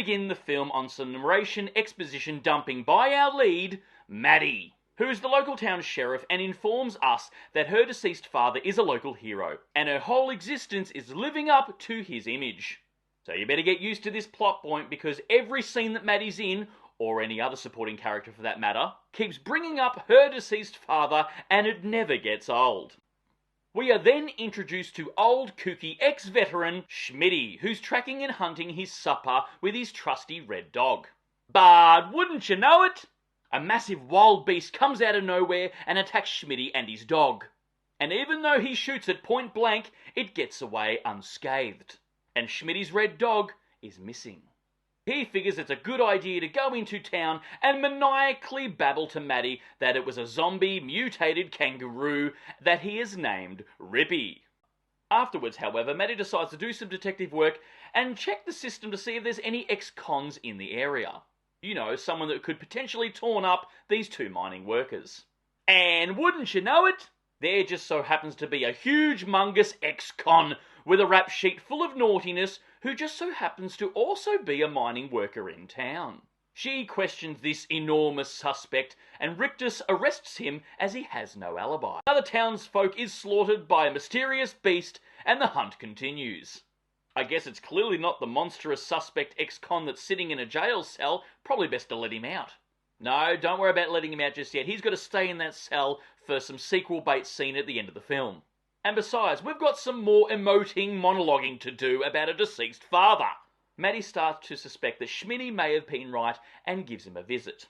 begin the film on some narration exposition dumping by our lead, Maddie, who is the local town sheriff and informs us that her deceased father is a local hero, and her whole existence is living up to his image. So you better get used to this plot point, because every scene that Maddie's in, or any other supporting character for that matter, keeps bringing up her deceased father, and it never gets old. We are then introduced to old kooky ex-veteran Schmitty, who's tracking and hunting his supper with his trusty red dog. But wouldn't you know it, a massive wild beast comes out of nowhere and attacks Schmitty and his dog. And even though he shoots it point blank, it gets away unscathed. And Schmitty's red dog is missing. He figures it's a good idea to go into town and maniacally babble to Maddie that it was a zombie mutated kangaroo that he has named Rippy. Afterwards, however, Maddie decides to do some detective work and check the system to see if there's any ex-cons in the area. You know, someone that could potentially torn up these two mining workers. And wouldn't you know it, there just so happens to be a huge mungus ex-con with a rap sheet full of naughtiness who just so happens to also be a mining worker in town. She questions this enormous suspect, and Rictus arrests him as he has no alibi. Other townsfolk is slaughtered by a mysterious beast, and the hunt continues. I guess it's clearly not the monstrous suspect ex-con that's sitting in a jail cell. Probably best to let him out. No, don't worry about letting him out just yet. He's got to stay in that cell for some sequel bait scene at the end of the film. And besides, we've got some more emoting monologuing to do about a deceased father. Maddie starts to suspect that Schmitty may have been right and gives him a visit.